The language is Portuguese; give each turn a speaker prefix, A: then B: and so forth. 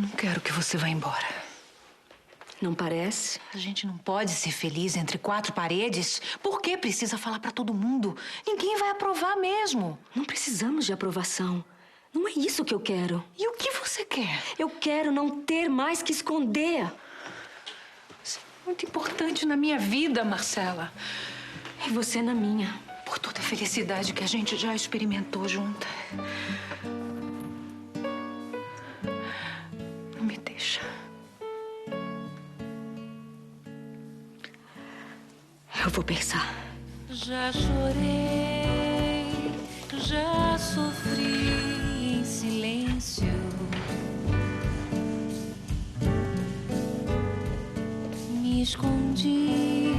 A: não quero que você vá embora.
B: Não parece?
A: A gente não pode ser feliz entre quatro paredes. Por que precisa falar pra todo mundo? Ninguém vai aprovar mesmo.
B: Não precisamos de aprovação. Não é isso que eu quero.
A: E o que você quer?
B: Eu quero não ter mais que esconder.
A: Isso é muito importante na minha vida, Marcela.
B: E você na minha.
A: Por toda a felicidade que a gente já experimentou junta. Não me deixa.
B: Eu vou pensar.
C: Já chorei, já sofri em silêncio. Me escondi